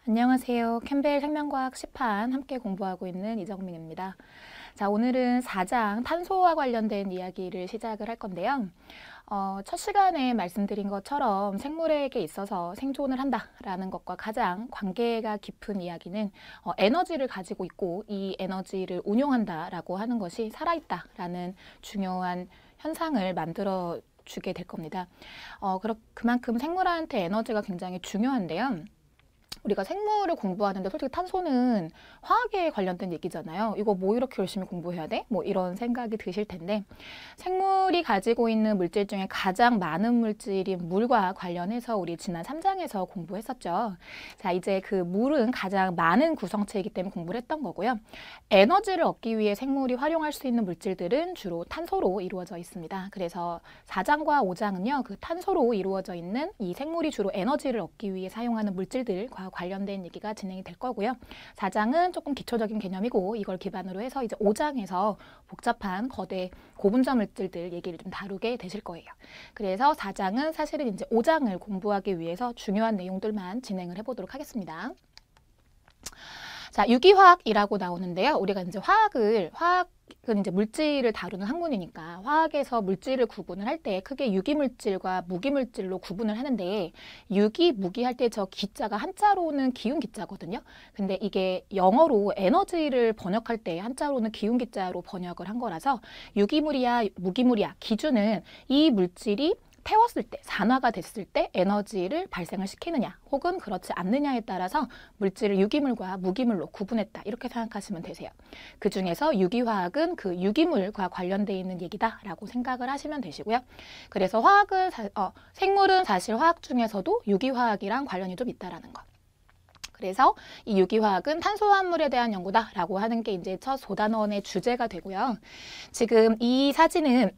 안녕하세요. 캠벨 생명과학 시판 함께 공부하고 있는 이정민입니다. 자, 오늘은 4장 탄소와 관련된 이야기를 시작을 할 건데요. 첫 시간에 말씀드린 것처럼 생물에게 있어서 생존을 한다라는 것과 가장 관계가 깊은 이야기는 에너지를 가지고 있고 이 에너지를 운용한다라고 하는 것이 살아있다라는 중요한 현상을 만들어 주게 될 겁니다. 그만큼 생물한테 에너지가 굉장히 중요한데요. 우리가 생물을 공부하는데 솔직히 탄소는 화학에 관련된 얘기잖아요. 이거 뭐 이렇게 열심히 공부해야 돼? 뭐 이런 생각이 드실 텐데 생물이 가지고 있는 물질 중에 가장 많은 물질이 물과 관련해서 우리 지난 3장에서 공부했었죠. 자, 이제 그 물은 가장 많은 구성체이기 때문에 공부를 했던 거고요. 에너지를 얻기 위해 생물이 활용할 수 있는 물질들은 주로 탄소로 이루어져 있습니다. 그래서 4장과 5장은요. 그 탄소로 이루어져 있는 이 생물이 주로 에너지를 얻기 위해 사용하는 물질들과 관련된 얘기가 진행이 될 거고요. 4장은 조금 기초적인 개념이고 이걸 기반으로 해서 이제 5장에서 복잡한 거대 고분자 물질들 얘기를 좀 다루게 되실 거예요. 그래서 4장은 사실은 이제 5장을 공부하기 위해서 중요한 내용들만 진행을 해보도록 하겠습니다. 자, 유기화학이라고 나오는데요. 우리가 이제 화학은 이제 물질을 다루는 학문이니까 화학에서 물질을 구분을 할 때 크게 유기물질과 무기물질로 구분을 하는데 유기, 무기 할 때 저 기자가 한자로는 기운 기자거든요. 근데 이게 영어로 에너지를 번역할 때 한자로는 기운 기자로 번역을 한 거라서 유기물이야, 무기물이야 기준은 이 물질이 태웠을 때, 산화가 됐을 때 에너지를 발생을 시키느냐 혹은 그렇지 않느냐에 따라서 물질을 유기물과 무기물로 구분했다. 이렇게 생각하시면 되세요. 그 중에서 유기화학은 그 유기물과 관련되어 있는 얘기다라고 생각을 하시면 되시고요. 그래서 생물은 사실 화학 중에서도 유기화학이랑 관련이 좀 있다라는 거. 그래서 이 유기화학은 탄소화합물에 대한 연구다라고 하는 게 이제 첫 소단원의 주제가 되고요. 지금 이 사진은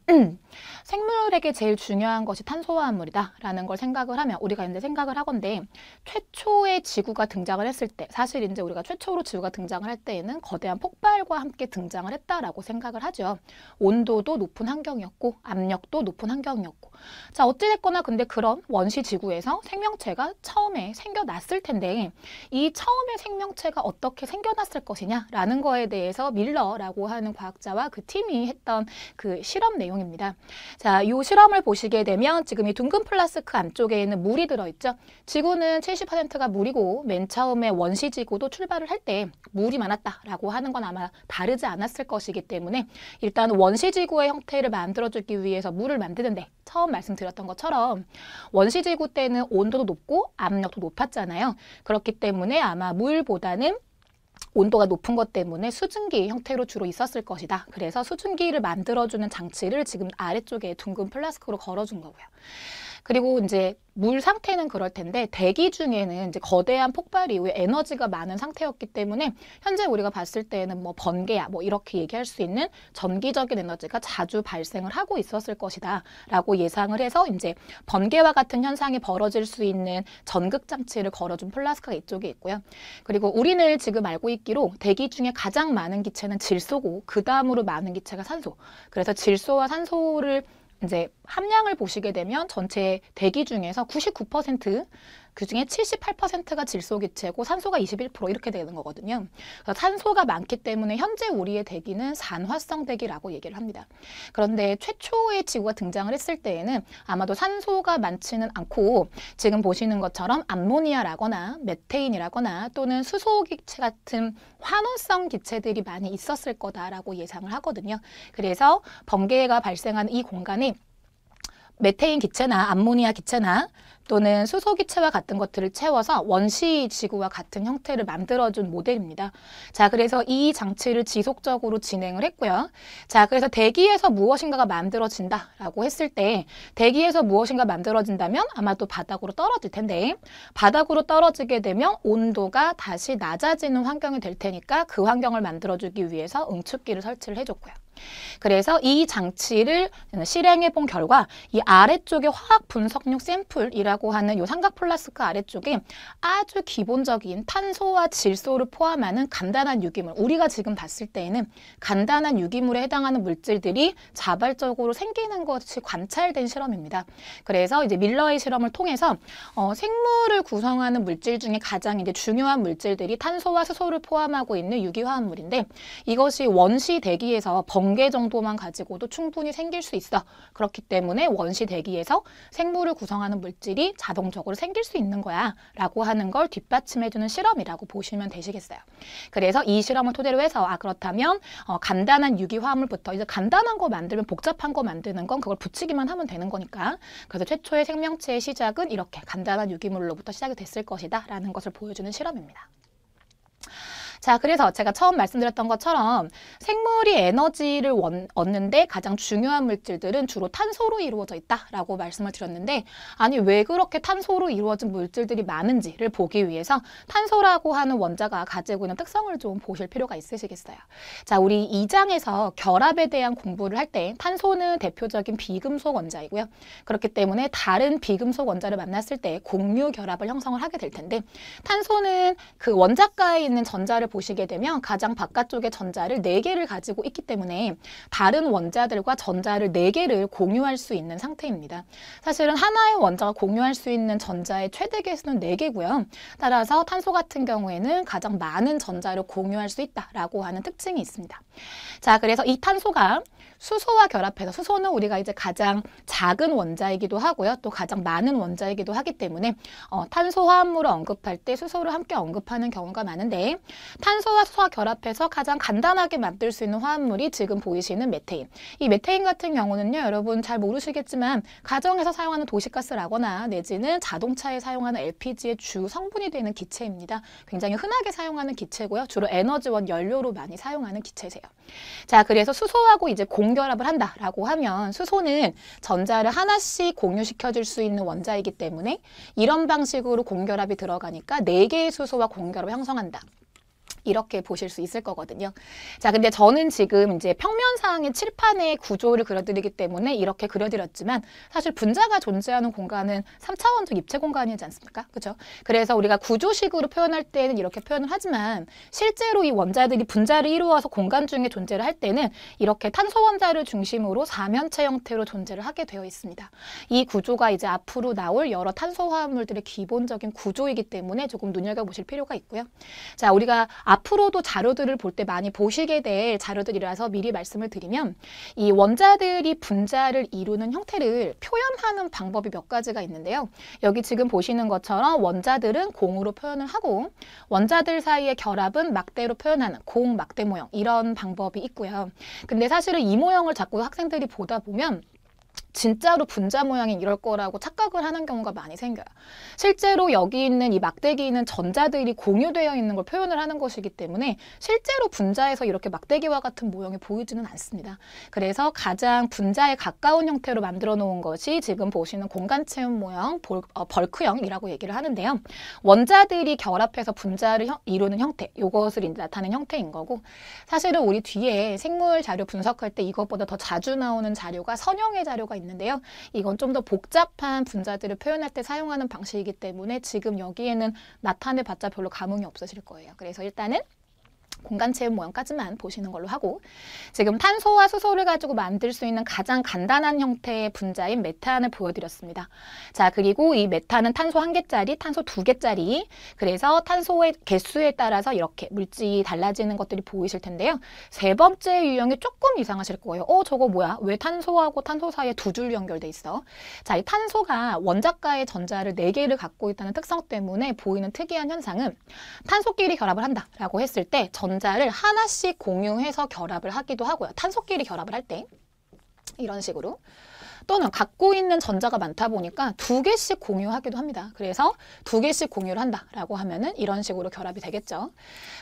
생물에게 제일 중요한 것이 탄소화합물이다라는 걸 생각을 하면 우리가 이제 생각을 하건데 최초의 지구가 등장을 했을 때 사실 이제 우리가 최초로 지구가 등장을 할 때에는 거대한 폭발과 함께 등장을 했다라고 생각을 하죠. 온도도 높은 환경이었고 압력도 높은 환경이었고 자 어찌됐거나 근데 그런 원시 지구에서 생명체가 처음에 생겨났을 텐데 이 처음에 생명체가 어떻게 생겨났을 것이냐라는 거에 대해서 밀러라고 하는 과학자와 그 팀이 했던 그 실험 내용입니다. 자, 이 실험을 보시게 되면 지금 이 둥근 플라스크 안쪽에 있는 물이 들어있죠. 지구는 70%가 물이고 맨 처음에 원시지구도 출발을 할 때 물이 많았다라고 하는 건 아마 다르지 않았을 것이기 때문에 일단 원시지구의 형태를 만들어주기 위해서 물을 만드는데 처음 말씀드렸던 것처럼 원시지구 때는 온도도 높고 압력도 높았잖아요. 그렇기 때문에 아마 물보다는 온도가 높은 것 때문에 수증기 형태로 주로 있었을 것이다. 그래서 수증기를 만들어주는 장치를 지금 아래쪽에 둥근 플라스크로 걸어준 거고요. 그리고 이제 물 상태는 그럴 텐데 대기 중에는 이제 거대한 폭발 이후에 에너지가 많은 상태였기 때문에 현재 우리가 봤을 때는 뭐 번개야 뭐 이렇게 얘기할 수 있는 전기적인 에너지가 자주 발생을 하고 있었을 것이다 라고 예상을 해서 이제 번개와 같은 현상이 벌어질 수 있는 전극 장치를 걸어준 플라스크가 이쪽에 있고요. 그리고 우리는 지금 알고 있기로 대기 중에 가장 많은 기체는 질소고 그 다음으로 많은 기체가 산소. 그래서 질소와 산소를 이제 함량을 보시게 되면 전체 대기 중에서 99% 그중에 78%가 질소기체고 산소가 21% 이렇게 되는 거거든요. 그래서 산소가 많기 때문에 현재 우리의 대기는 산화성 대기라고 얘기를 합니다. 그런데 최초의 지구가 등장을 했을 때에는 아마도 산소가 많지는 않고 지금 보시는 것처럼 암모니아라거나 메테인이라거나 또는 수소기체 같은 환원성 기체들이 많이 있었을 거다라고 예상을 하거든요. 그래서 번개가 발생하는 이 공간이 메테인 기체나 암모니아 기체나 또는 수소 기체와 같은 것들을 채워서 원시 지구와 같은 형태를 만들어준 모델입니다. 자, 그래서 이 장치를 지속적으로 진행을 했고요. 자, 그래서 대기에서 무엇인가가 만들어진다라고 했을 때 대기에서 무엇인가 만들어진다면 아마도 바닥으로 떨어질 텐데 바닥으로 떨어지게 되면 온도가 다시 낮아지는 환경이 될 테니까 그 환경을 만들어주기 위해서 응축기를 설치를 해줬고요. 그래서 이 장치를 실행해 본 결과 이 아래쪽에 화학 분석용 샘플이라고 플라스크라고 하는 요 삼각 플라스크 아래쪽에 아주 기본적인 탄소와 질소를 포함하는 간단한 유기물, 우리가 지금 봤을 때에는 간단한 유기물에 해당하는 물질들이 자발적으로 생기는 것이 관찰된 실험입니다. 그래서 이제 밀러의 실험을 통해서 생물을 구성하는 물질 중에 가장 이제 중요한 물질들이 탄소와 수소를 포함하고 있는 유기화합물인데, 이것이 원시 대기에서 번개 정도만 가지고도 충분히 생길 수 있어. 그렇기 때문에 원시 대기에서 생물을 구성하는 물질이 자동적으로 생길 수 있는 거야 라고 하는 걸 뒷받침해주는 실험이라고 보시면 되시겠어요. 그래서 이 실험을 토대로 해서 그렇다면 간단한 유기화합물부터, 이제 간단한 거 만들면 복잡한 거 만드는 건 그걸 붙이기만 하면 되는 거니까, 그래서 최초의 생명체의 시작은 이렇게 간단한 유기물로부터 시작이 됐을 것이다 라는 것을 보여주는 실험입니다. 자, 그래서 제가 처음 말씀드렸던 것처럼 생물이 에너지를 얻는데 가장 중요한 물질들은 주로 탄소로 이루어져 있다라고 말씀을 드렸는데, 아니 왜 그렇게 탄소로 이루어진 물질들이 많은지를 보기 위해서 탄소라고 하는 원자가 가지고 있는 특성을 좀 보실 필요가 있으시겠어요. 자, 우리 2장에서 결합에 대한 공부를 할 때 탄소는 대표적인 비금속 원자이고요. 그렇기 때문에 다른 비금속 원자를 만났을 때 공유 결합을 형성을 하게 될 텐데, 탄소는 그 원자가에 있는 전자를 보시게 되면 가장 바깥쪽에 전자를 4개를 가지고 있기 때문에 다른 원자들과 전자를 4개를 공유할 수 있는 상태입니다. 사실은 하나의 원자가 공유할 수 있는 전자의 최대 개수는 4개고요. 따라서 탄소 같은 경우에는 가장 많은 전자를 공유할 수 있다라고 하는 특징이 있습니다. 자, 그래서 이 탄소가 수소와 결합해서, 수소는 우리가 이제 가장 작은 원자이기도 하고요. 또 가장 많은 원자이기도 하기 때문에 탄소 화합물을 언급할 때 수소를 함께 언급하는 경우가 많은데, 탄소와 수소와 결합해서 가장 간단하게 만들 수 있는 화합물이 지금 보이시는 메테인. 이 메테인 같은 경우는요, 여러분 잘 모르시겠지만 가정에서 사용하는 도시가스라거나 내지는 자동차에 사용하는 LPG의 주 성분이 되는 기체입니다. 굉장히 흔하게 사용하는 기체고요. 주로 에너지원 연료로 많이 사용하는 기체세요. 자, 그래서 수소하고 이제 공결합을 한다라고 하면, 수소는 전자를 하나씩 공유시켜줄 수 있는 원자이기 때문에 이런 방식으로 공결합이 들어가니까 4개의 수소와 공결합을 형성한다. 이렇게 보실 수 있을 거거든요. 자, 근데 저는 지금 이제 평면상의 칠판의 구조를 그려드리기 때문에 이렇게 그려드렸지만, 사실 분자가 존재하는 공간은 3차원적 입체 공간이지 않습니까? 그렇죠? 그래서 우리가 구조식으로 표현할 때는 이렇게 표현을 하지만, 실제로 이 원자들이 분자를 이루어서 공간 중에 존재를 할 때는 이렇게 탄소 원자를 중심으로 사면체 형태로 존재를 하게 되어 있습니다. 이 구조가 이제 앞으로 나올 여러 탄소 화합물들의 기본적인 구조이기 때문에 조금 눈여겨보실 필요가 있고요. 자, 우리가 앞으로도 자료들을 볼 때 많이 보시게 될 자료들이라서 미리 말씀을 드리면, 이 원자들이 분자를 이루는 형태를 표현하는 방법이 몇 가지가 있는데요. 여기 지금 보시는 것처럼 원자들은 공으로 표현을 하고, 원자들 사이의 결합은 막대로 표현하는 공, 막대 모형, 이런 방법이 있고요. 근데 사실은 이 모형을 자꾸 학생들이 보다 보면 진짜로 분자 모양이 이럴 거라고 착각을 하는 경우가 많이 생겨요. 실제로 여기 있는 이 막대기는 전자들이 공유되어 있는 걸 표현을 하는 것이기 때문에 실제로 분자에서 이렇게 막대기와 같은 모형이 보이지는 않습니다. 그래서 가장 분자에 가까운 형태로 만들어 놓은 것이 지금 보시는 공간 채운 모형, 벌크형이라고 얘기를 하는데요. 원자들이 결합해서 분자를 이루는 형태, 이것을 나타내는 형태인 거고, 사실은 우리 뒤에 생물 자료 분석할 때 이것보다 더 자주 나오는 자료가 선형의 자료가 있는데요. 이건 좀 더 복잡한 분자들을 표현할 때 사용하는 방식이기 때문에 지금 여기에는 나타내봤자 별로 감흥이 없으실 거예요. 그래서 일단은 공간 채운 모형까지만 보시는 걸로 하고, 지금 탄소와 수소를 가지고 만들 수 있는 가장 간단한 형태의 분자인 메탄을 보여드렸습니다. 자, 그리고 이 메탄은 탄소 1개짜리, 탄소 2개짜리, 그래서 탄소의 개수에 따라서 이렇게 물질이 달라지는 것들이 보이실 텐데요. 세 번째 유형이 조금 이상하실 거예요. 저거 뭐야? 왜 탄소하고 탄소 사이에 2줄 연결돼 있어? 자, 이 탄소가 원자가의 전자를 4개를 갖고 있다는 특성 때문에 보이는 특이한 현상은, 탄소끼리 결합을 한다라고 했을 때 전자를 하나씩 공유해서 결합을 하기도 하고요. 탄소끼리 결합을 할 때 이런 식으로, 또는 갖고 있는 전자가 많다 보니까 2개씩 공유하기도 합니다. 그래서 2개씩 공유를 한다라고 하면은 이런 식으로 결합이 되겠죠.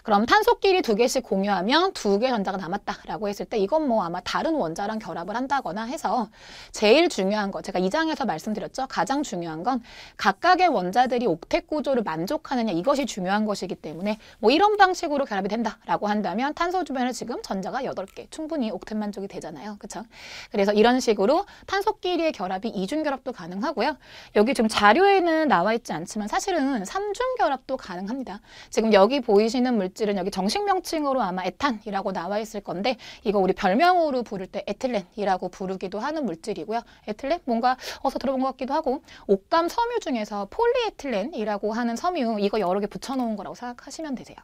그럼 탄소끼리 2개씩 공유하면 2개 전자가 남았다라고 했을 때 이건 뭐 아마 다른 원자랑 결합을 한다거나 해서, 제일 중요한 거, 제가 2장에서 말씀드렸죠. 가장 중요한 건 각각의 원자들이 옥텟 구조를 만족하느냐, 이것이 중요한 것이기 때문에 뭐 이런 방식으로 결합이 된다라고 한다면 탄소 주변에 지금 전자가 8개 충분히 옥텟 만족이 되잖아요. 그렇죠? 그래서 이런 식으로 탄소 탄소끼리의 결합이 이중결합도 가능하고요. 여기 지금 자료에는 나와 있지 않지만 사실은 삼중결합도 가능합니다. 지금 여기 보이시는 물질은 여기 정식 명칭으로 아마 에탄이라고 나와 있을 건데 이거 우리 별명으로 부를 때 에틸렌이라고 부르기도 하는 물질이고요. 에틸렌? 뭔가 어디서 들어본 것 같기도 하고 옥감 섬유 중에서 폴리에틸렌이라고 하는 섬유 이거 여러 개 붙여놓은 거라고 생각하시면 되세요.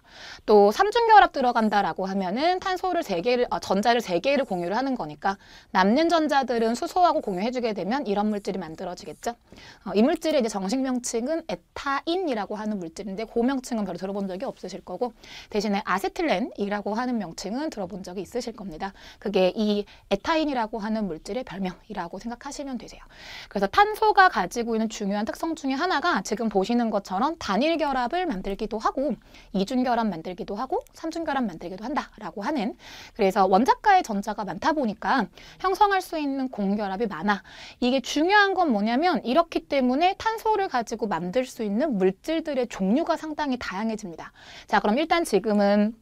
또 삼중결합 들어간다라고 하면은 탄소를 전자를 3개를 공유를 하는 거니까 남는 전자들은 수소하고 공유해주게 되면 이런 물질이 만들어지겠죠. 이 물질의 이제 정식 명칭은 에타인이라고 하는 물질인데 그 명칭은 별로 들어본 적이 없으실 거고 대신에 아세틸렌이라고 하는 명칭은 들어본 적이 있으실 겁니다. 그게 이 에타인이라고 하는 물질의 별명이라고 생각하시면 되세요. 그래서 탄소가 가지고 있는 중요한 특성 중에 하나가 지금 보시는 것처럼 단일 결합을 만들기도 하고 이중 결합 만들기도 하고 삼중 결합 만들기도 한다라고 하는 그래서 원자가의 전자가 많다 보니까 형성할 수 있는 공결합이 많아. 이게 중요한 건 뭐냐면 이렇기 때문에 탄소를 가지고 만들 수 있는 물질들의 종류가 상당히 다양해집니다. 자, 그럼 일단 지금은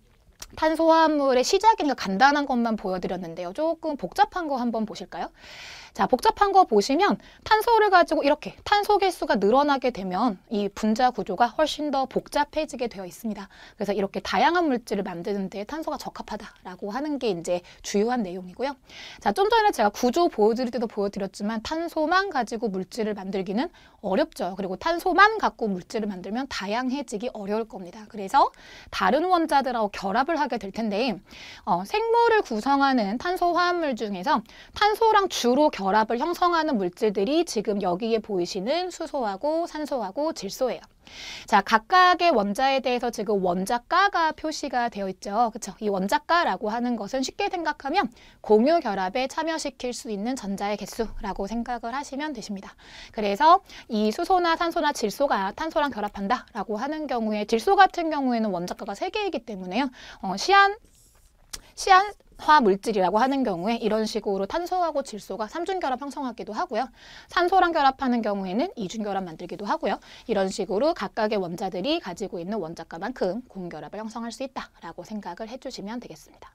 탄소화합물의 시작이니까 간단한 것만 보여드렸는데요. 조금 복잡한 거 한번 보실까요? 자, 복잡한 거 보시면 탄소를 가지고 이렇게 탄소 개수가 늘어나게 되면 이 분자 구조가 훨씬 더 복잡해지게 되어 있습니다. 그래서 이렇게 다양한 물질을 만드는 데 탄소가 적합하다라고 하는 게 이제 주요한 내용이고요. 자, 좀 전에 제가 구조 보여드릴 때도 보여드렸지만 탄소만 가지고 물질을 만들기는 어렵죠. 그리고 탄소만 갖고 물질을 만들면 다양해지기 어려울 겁니다. 그래서 다른 원자들하고 결합을 하게 될 텐데 생물을 구성하는 탄소 화합물 중에서 탄소랑 주로 결합을 형성하는 물질들이 지금 여기에 보이시는 수소하고 산소하고 질소예요. 자, 각각의 원자에 대해서 지금 원자가가 표시가 되어 있죠. 그렇죠? 이 원자가라고 하는 것은 쉽게 생각하면 공유 결합에 참여시킬 수 있는 전자의 개수라고 생각을 하시면 되십니다. 그래서 이 수소나 산소나 질소가 탄소랑 결합한다라고 하는 경우에 질소 같은 경우에는 원자가가 3개이기 때문에요. 시안화 물질이라고 하는 경우에 이런 식으로 탄소하고 질소가 삼중결합 형성하기도 하고요. 산소랑 결합하는 경우에는 이중결합 만들기도 하고요. 이런 식으로 각각의 원자들이 가지고 있는 원자가만큼 공결합을 형성할 수 있다라고 생각을 해주시면 되겠습니다.